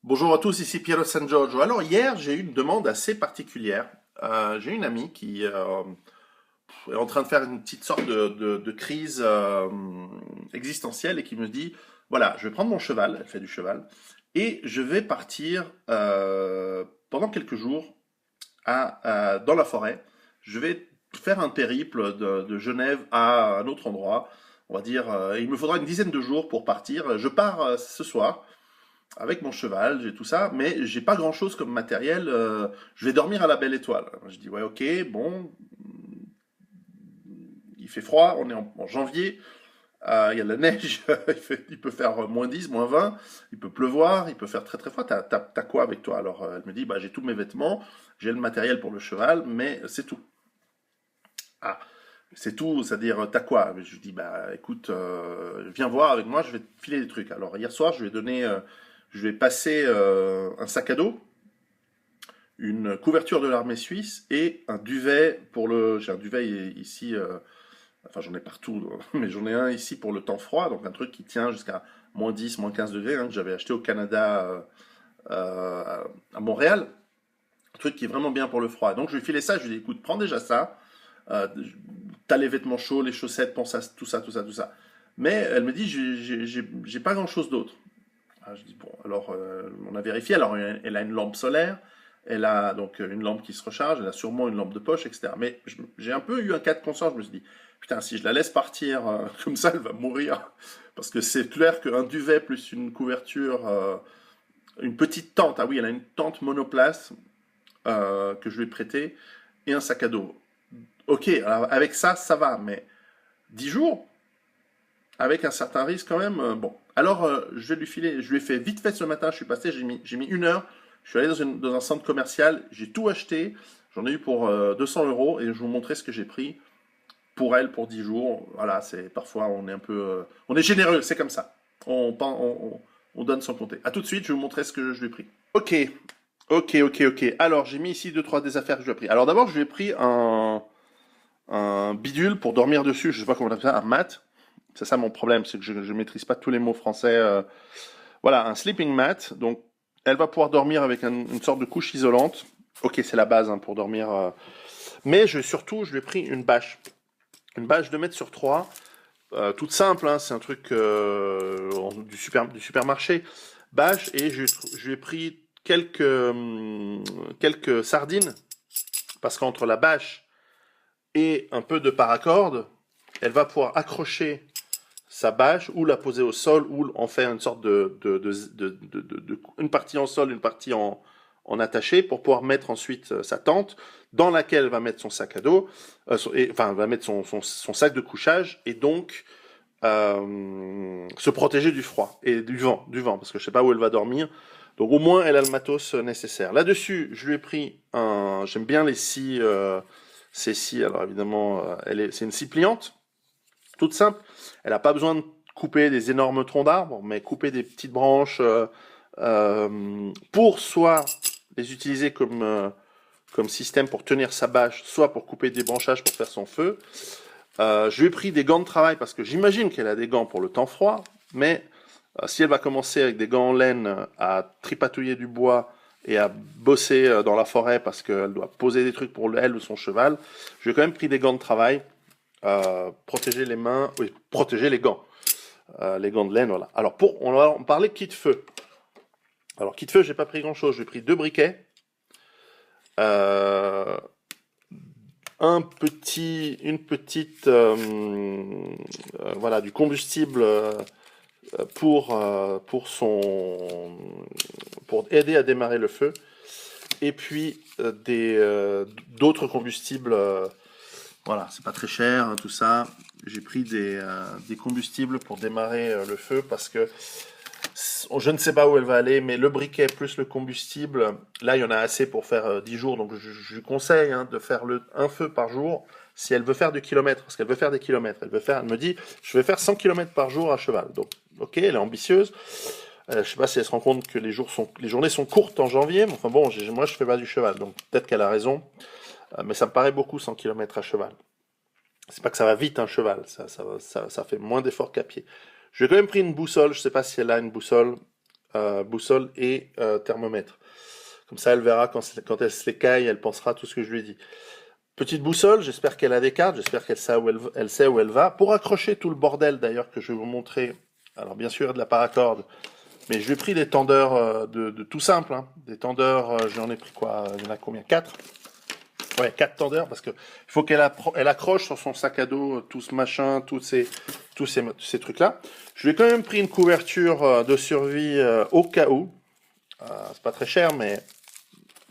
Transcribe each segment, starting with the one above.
Bonjour à tous, ici Piero San Giorgio. Alors hier, j'ai eu une demande assez particulière. J'ai une amie qui est en train de faire une petite sorte de crise existentielle et qui me dit, voilà, je vais prendre mon cheval, elle fait du cheval, et je vais partir pendant quelques jours dans la forêt. Je vais faire un périple de Genève à un autre endroit. On va dire, il me faudra une dizaine de jours pour partir. Je pars ce soir avec mon cheval, j'ai tout ça, mais j'ai pas grand chose comme matériel. Je vais dormir à la Belle Étoile. Je dis ouais, ok, bon, il fait froid, on est en janvier, il y a de la neige, il peut faire -10, -20, il peut pleuvoir, il peut faire très très froid. T'as quoi avec toi? Alors elle me dit bah j'ai tous mes vêtements, j'ai le matériel pour le cheval, mais c'est tout. Ah, c'est tout, c'est-à-dire t'as quoi? Je lui dis bah écoute, viens voir avec moi, je vais te filer des trucs. Alors hier soir, je vais passer un sac à dos, une couverture de l'armée suisse et un duvet pour le. J'ai un duvet ici, enfin j'en ai partout, mais j'en ai un ici pour le temps froid, donc un truc qui tient jusqu'à -10, -15 degrés, hein, que j'avais acheté au Canada, à Montréal. Un truc qui est vraiment bien pour le froid. Donc je lui ai filé ça, je lui ai dit écoute, prends déjà ça, euh, t'as les vêtements chauds, les chaussettes, pense à tout ça, tout ça, tout ça. Mais elle me dit j'ai pas grand chose d'autre. Ah, je dis bon, alors on a vérifié, alors elle a une lampe solaire, elle a donc une lampe qui se recharge, elle a sûrement une lampe de poche, etc. Mais j'ai un peu eu un cas de conscience, je me suis dit, putain, si je la laisse partir comme ça, elle va mourir. Parce que c'est clair qu'un duvet plus une couverture, une petite tente, ah oui, elle a une tente monoplace que je lui ai prêtée, et un sac à dos. Ok, alors avec ça, ça va, mais 10 jours, avec un certain risque quand même. Bon, alors je vais lui filer, je lui ai fait vite fait ce matin, je suis passé, j'ai mis 1 heure, je suis allé dans un centre commercial, j'ai tout acheté, j'en ai eu pour 200 euros et je vous montrer ce que j'ai pris pour elle pour 10 jours. Voilà, c'est parfois on est un peu, on est généreux, c'est comme ça. On donne sans compter. À tout de suite, je vais vous montrer ce que je lui ai pris. Ok, ok. Alors j'ai mis ici deux trois des affaires que je lui ai pris. Alors d'abord je lui ai pris un bidule pour dormir dessus, je sais pas comment on appelle ça, un mat. C'est ça mon problème, c'est que je ne maîtrise pas tous les mots français. Voilà, un sleeping mat. Donc, elle va pouvoir dormir avec une sorte de couche isolante. Ok, c'est la base hein, pour dormir. Mais surtout, je lui ai pris une bâche. Une bâche 2 mètres sur 3. Toute simple, hein, c'est un truc du supermarché. Bâche, et je lui ai pris quelques sardines. Parce qu'entre la bâche et un peu de paracorde, elle va pouvoir accrocher sa bâche ou la poser au sol ou en faire une sorte une partie en sol, une partie en attaché pour pouvoir mettre ensuite sa tente dans laquelle elle va mettre son sac à dos, enfin va mettre son sac de couchage et donc se protéger du froid et du vent parce que je sais pas où elle va dormir. Donc au moins elle a le matos nécessaire. Là-dessus, je lui ai pris j'aime bien les scies, ces scies. Alors évidemment, c'est une scie pliante toute simple. Elle n'a pas besoin de couper des énormes troncs d'arbres, mais couper des petites branches pour soit les utiliser comme système pour tenir sa bâche, soit pour couper des branchages pour faire son feu. Je lui ai pris des gants de travail parce que j'imagine qu'elle a des gants pour le temps froid, mais si elle va commencer avec des gants en laine à tripatouiller du bois et à bosser dans la forêt parce qu'elle doit poser des trucs pour elle ou son cheval, je lui ai quand même pris des gants de travail. Protéger les mains, oui, protéger les gants de laine, voilà. Alors on va en parler kit feu. Alors kit feu, j'ai pas pris grand chose, j'ai pris 2 briquets, euh, une petite, voilà, du combustible pour aider à démarrer le feu, et puis d'autres combustibles. Voilà, c'est pas très cher, hein, tout ça. J'ai pris des combustibles pour démarrer le feu parce que je ne sais pas où elle va aller, mais le briquet plus le combustible, là, il y en a assez pour faire 10 jours. Donc, je lui conseille hein, de faire un feu par jour si elle veut faire du kilomètre. Parce qu'elle veut faire des kilomètres. Elle me dit, je vais faire 100 kilomètres par jour à cheval. Donc, ok, elle est ambitieuse. Je sais pas si elle se rend compte que les journées sont courtes en janvier. Mais enfin bon, moi, je fais pas du cheval. Donc, peut-être qu'elle a raison. Mais ça me paraît beaucoup 100 kilomètres à cheval. C'est pas que ça va vite un cheval, ça fait moins d'efforts qu'à pied. J'ai quand même pris une boussole, je sais pas si elle a une boussole. boussole et thermomètre. Comme ça, elle verra quand elle se l'écaille, elle pensera tout ce que je lui ai dit. Petite boussole, j'espère qu'elle a des cartes, j'espère qu'elle sait elle sait où elle va. Pour accrocher tout le bordel d'ailleurs que je vais vous montrer, alors bien sûr de la paracorde, mais je lui ai pris des tendeurs de tout simple, hein. Des tendeurs, j'en ai pris quoi? Il y en a combien? 4? Ouais, 4 tendeurs, parce que il faut elle accroche sur son sac à dos tout ce machin, tous ces trucs-là. Je lui ai quand même pris une couverture de survie au cas où. C'est pas très cher, mais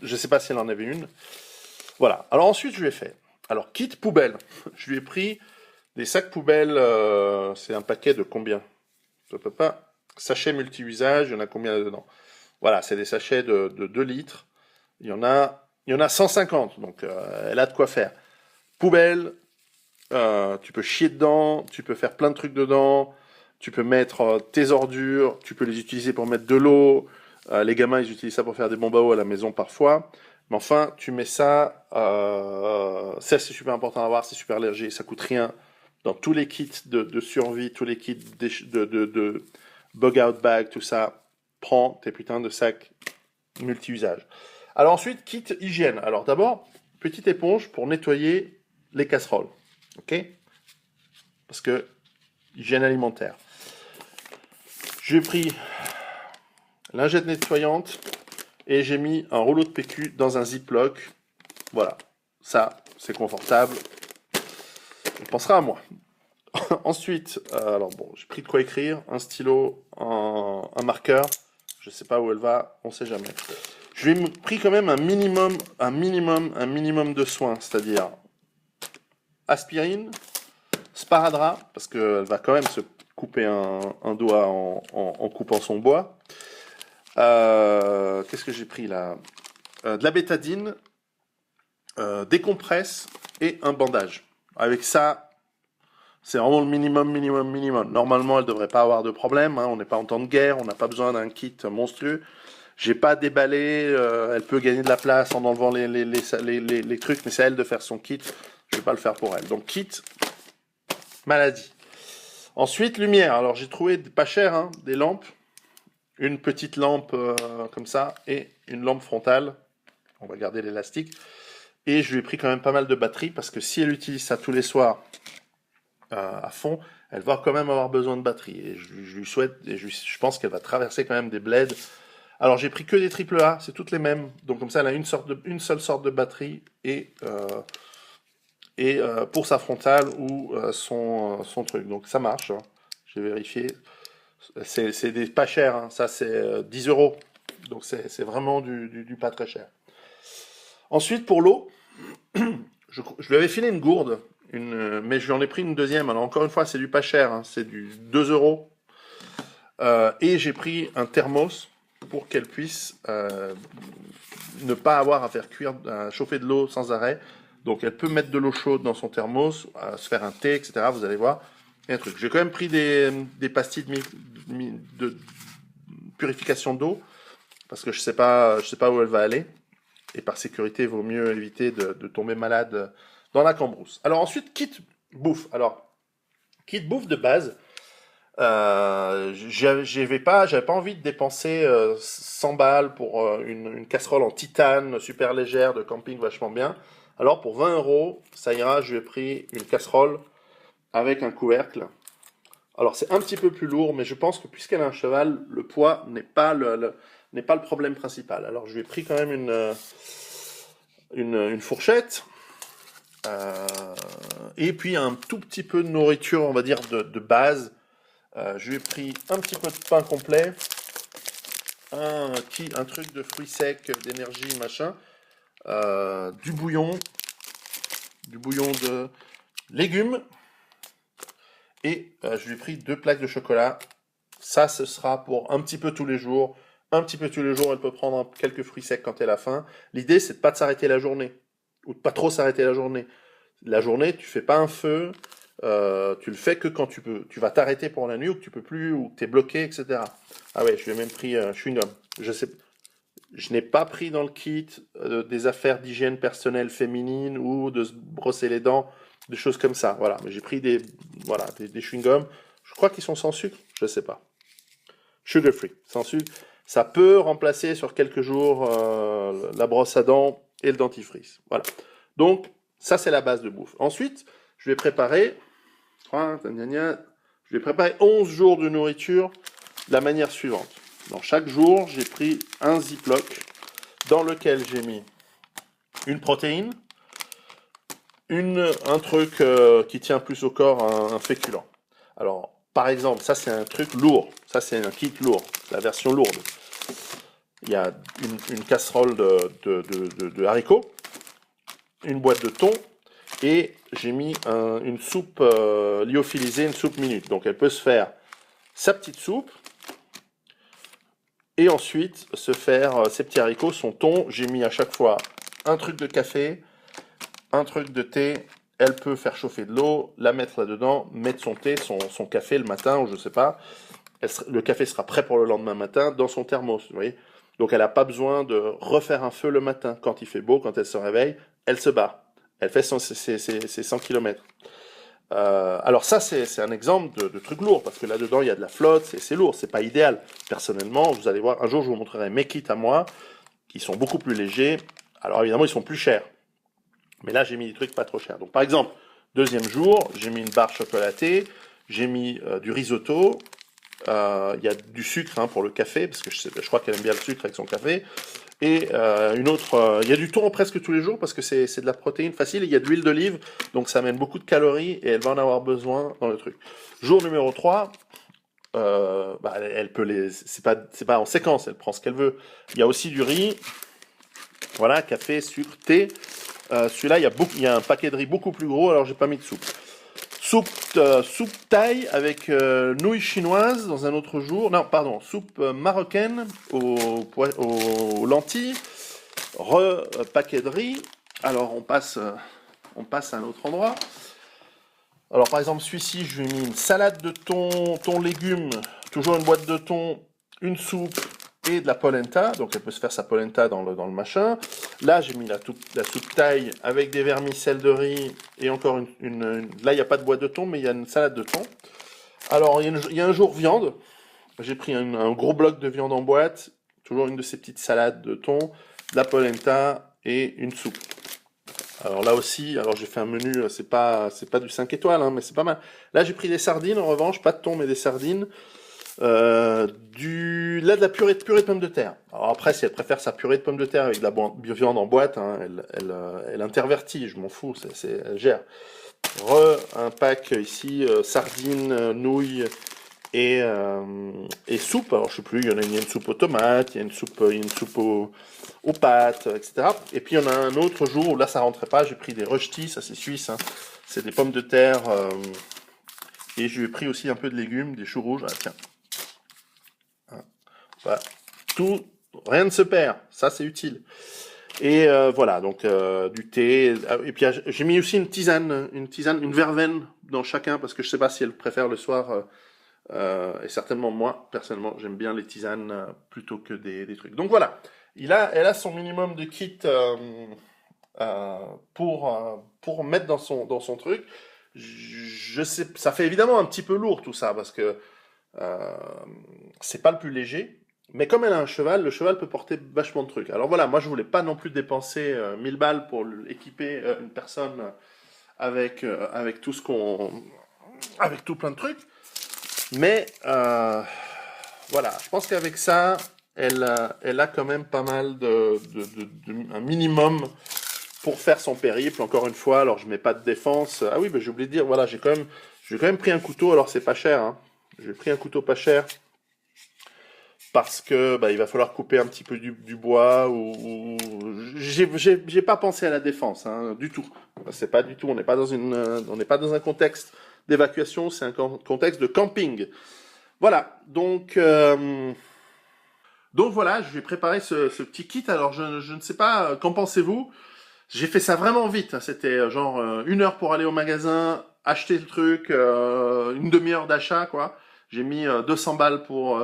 je sais pas si elle en avait une. Voilà. Alors ensuite, je lui ai fait. Alors, kit poubelle. Je lui ai pris des sacs poubelles. C'est un paquet de combien? Sachets multi-usage, il y en a combien dedans? Voilà, c'est des sachets de 2 litres. Il y en a 150, donc elle a de quoi faire. Poubelle, tu peux chier dedans, tu peux faire plein de trucs dedans, tu peux mettre tes ordures, tu peux les utiliser pour mettre de l'eau. Les gamins, ils utilisent ça pour faire des bombes à eau à la maison parfois. Mais enfin, tu mets ça, ça c'est super important à avoir, c'est super léger, ça coûte rien. Dans tous les kits de survie, tous les kits de bug out bag, tout ça, prends tes putains de sacs multi-usage. Alors ensuite, kit hygiène. Alors d'abord, petite éponge pour nettoyer les casseroles. Ok? Parce que hygiène alimentaire. J'ai pris lingette nettoyante et j'ai mis un rouleau de PQ dans un ziploc. Voilà, ça c'est confortable. On pensera à moi. Ensuite, alors bon, j'ai pris de quoi écrire, un stylo, un marqueur. Je sais pas où elle va, on sait jamais. Je lui ai pris quand même un minimum de soins, c'est-à-dire aspirine, sparadrap, parce qu'elle va quand même se couper un doigt en coupant son bois. Qu'est-ce que j'ai pris là? De la bétadine, des compresses et un bandage. Avec ça, c'est vraiment le minimum. Normalement, elle ne devrait pas avoir de problème, hein. On n'est pas en temps de guerre, on n'a pas besoin d'un kit monstrueux. J'ai pas déballé, elle peut gagner de la place en enlevant les trucs, mais c'est à elle de faire son kit. Je vais pas le faire pour elle. Donc kit, maladie. Ensuite, lumière. Alors j'ai trouvé pas cher, hein, des lampes. Une petite lampe comme ça et une lampe frontale. On va garder l'élastique. Et je lui ai pris quand même pas mal de batterie parce que si elle utilise ça tous les soirs à fond, elle va quand même avoir besoin de batterie. Et je lui souhaite, et je pense qu'elle va traverser quand même des bleds. Alors j'ai pris que des AAA, c'est toutes les mêmes. Donc comme ça, elle a une seule sorte de batterie et pour sa frontale ou son truc. Donc ça marche, hein. J'ai vérifié. C'est des pas cher, hein. Ça c'est 10 euros. Donc c'est vraiment du pas très cher. Ensuite pour l'eau, je lui avais filé une gourde, mais je lui en ai pris une deuxième. Alors encore une fois, c'est du pas cher, hein. C'est du 2 euros. Et j'ai pris un thermos pour qu'elle puisse ne pas avoir à faire chauffer de l'eau sans arrêt. Donc elle peut mettre de l'eau chaude dans son thermos, se faire un thé, etc. Vous allez voir. Il y a un truc. J'ai quand même pris des pastilles de purification d'eau parce que je sais pas où elle va aller. Et par sécurité, il vaut mieux éviter de tomber malade dans la cambrousse. Alors ensuite, kit bouffe. Alors, kit bouffe de base. J'avais pas envie de dépenser 100 balles pour une casserole en titane super légère de camping vachement bien. Alors pour 20 euros, ça ira, je lui ai pris une casserole avec un couvercle. Alors c'est un petit peu plus lourd, mais je pense que puisqu'elle a un cheval, le poids n'est pas n'est pas le problème principal. Alors je lui ai pris quand même une fourchette. Et puis un tout petit peu de nourriture, on va dire, de base. Je lui ai pris un petit peu de pain complet, un truc de fruits secs, d'énergie, machin, du bouillon de légumes, et je lui ai pris 2 plaques de chocolat. Ça, ce sera pour un petit peu tous les jours. Un petit peu tous les jours, elle peut prendre quelques fruits secs quand elle a faim. L'idée, c'est de pas de s'arrêter la journée, ou de pas trop s'arrêter la journée. La journée, tu fais pas un feu, tu le fais que quand tu peux. Tu vas t'arrêter pour la nuit ou que tu peux plus, ou que tu es bloqué, etc. Ah ouais, je lui ai même pris un chewing-gum. Je n'ai pas pris dans le kit des affaires d'hygiène personnelle féminine ou de se brosser les dents, des choses comme ça. Voilà, mais j'ai pris des chewing-gums. Je crois qu'ils sont sans sucre, je sais pas. Sugar free, sans sucre. Ça peut remplacer sur quelques jours la brosse à dents et le dentifrice. Voilà. Donc, ça, c'est la base de bouffe. Ensuite, je vais préparer 11 jours de nourriture de la manière suivante. Dans chaque jour, j'ai pris un Ziploc dans lequel j'ai mis une protéine, un truc qui tient plus au corps, un féculent. Alors, par exemple, ça c'est un truc lourd, ça c'est un kit lourd, la version lourde. Il y a une casserole de haricots, une boîte de thon, et j'ai mis une soupe lyophilisée, une soupe minute. Donc elle peut se faire sa petite soupe, et ensuite se faire ses petits haricots, son thon. J'ai mis à chaque fois un truc de café, un truc de thé. Elle peut faire chauffer de l'eau, la mettre là-dedans, mettre son thé, son café le matin, ou je sais pas. Le café sera prêt pour le lendemain matin dans son thermos, vous voyez. Donc elle n'a pas besoin de refaire un feu le matin. Quand il fait beau, quand elle se réveille, elle se bat. Elle fait ses 100 km. Alors ça, c'est un exemple de truc lourd, parce que là-dedans, il y a de la flotte, c'est lourd, c'est pas idéal. Personnellement, vous allez voir, un jour, je vous montrerai mes kits à moi, qui sont beaucoup plus légers. Alors évidemment, ils sont plus chers. Mais là, j'ai mis des trucs pas trop chers. Donc par exemple, deuxième jour, j'ai mis une barre chocolatée, j'ai mis du risotto, il y a du sucre pour le café, parce que je crois qu'elle aime bien le sucre avec son café. Et il y a du thon presque tous les jours, parce que c'est de la protéine facile, et il y a de l'huile d'olive, donc ça amène beaucoup de calories, et elle va en avoir besoin dans le truc. Jour numéro 3, elle peut c'est pas en séquence, elle prend ce qu'elle veut. Il y a aussi du riz, voilà, café, sucre, thé. Celui-là, il y a un paquet de riz beaucoup plus gros, alors j'ai pas mis de soupe. Soupe thaï avec nouilles chinoises dans un autre jour. Non, pardon, soupe marocaine aux lentilles. Paquet de riz. Alors on passe à un autre endroit. Alors par exemple celui-ci, je lui ai mis une salade de thon légumes, toujours une boîte de thon, une soupe et de la polenta. Donc elle peut se faire sa polenta dans le machin. Là j'ai mis la soupe thaï avec des vermicelles de riz et encore là il n'y a pas de boîte de thon, mais il y a une salade de thon. Alors il y a un jour viande. J'ai pris un gros bloc de viande en boîte, toujours une de ces petites salades de thon, de la polenta et une soupe. Alors là aussi, j'ai fait un menu, c'est pas du 5 étoiles, mais c'est pas mal. Là j'ai pris des sardines en revanche, pas de thon mais des sardines. De la purée de pommes de terre. Alors après, si elle préfère sa purée de pommes de terre avec de la viande en boîte, elle intervertit, je m'en fous, elle gère. Un pack ici, sardines, nouilles et soupe. Alors je sais plus, il y a une soupe aux tomates, il y a une soupe aux pâtes, etc. Et puis il y en a un autre jour où là ça rentrait pas, j'ai pris des rösti, ça c'est suisse, c'est des pommes de terre, et j'ai pris aussi un peu de légumes, des choux rouges. Ah, tiens. Voilà. Rien ne se perd, ça c'est utile. Et voilà, donc du thé. Et puis j'ai mis aussi une tisane, une verveine dans chacun, parce que je sais pas si elle préfère le soir. Et certainement moi, personnellement, j'aime bien les tisanes plutôt que des trucs. Donc voilà, elle a son minimum de kit pour mettre dans son truc. Je sais, ça fait évidemment un petit peu lourd tout ça, parce que c'est pas le plus léger. Mais comme elle a un cheval, le cheval peut porter vachement de trucs. Alors voilà, moi je voulais pas non plus dépenser 1000 balles pour équiper une personne avec tout avec tout plein de trucs. Mais voilà, je pense qu'avec ça, elle a quand même pas mal un minimum pour faire son périple. Encore une fois, alors je mets pas de défense. Ah oui, j'ai oublié de dire, voilà, j'ai quand même pris un couteau. Alors c'est pas cher, J'ai pris un couteau pas cher. Parce que il va falloir couper un petit peu du bois ou j'ai pas pensé à la défense du tout. C'est pas du tout. On n'est pas dans un contexte d'évacuation. C'est un contexte de camping. Voilà. Donc voilà. Je vais préparer ce petit kit. Alors je ne sais pas. Qu'en pensez-vous? J'ai fait ça vraiment vite. C'était genre 1 heure pour aller au magasin, acheter le truc, une demi-heure d'achat quoi. J'ai mis 200 balles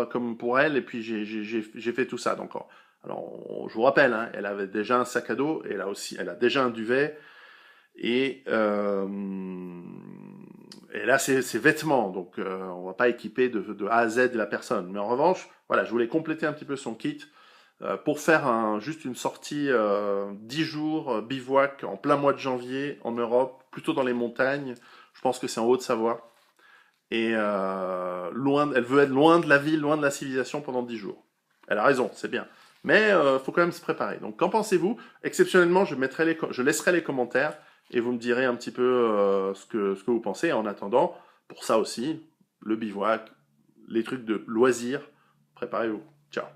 comme pour elle, et puis j'ai fait tout ça. Donc, alors, je vous rappelle, elle avait déjà un sac à dos, et elle a déjà un duvet, et là, c'est ses vêtements. Donc, on va pas équiper de A à Z la personne. Mais en revanche, voilà, je voulais compléter un petit peu son kit pour faire juste une sortie 10 jours bivouac en plein mois de janvier en Europe, plutôt dans les montagnes. Je pense que c'est en Haute-Savoie. Et elle veut être loin de la ville, loin de la civilisation pendant 10 jours. Elle a raison, c'est bien. Mais faut quand même se préparer. Donc qu'en pensez-vous? Exceptionnellement, je laisserai les commentaires et vous me direz un petit peu ce que vous pensez. En attendant, pour ça aussi, le bivouac, les trucs de loisirs, préparez-vous. Ciao.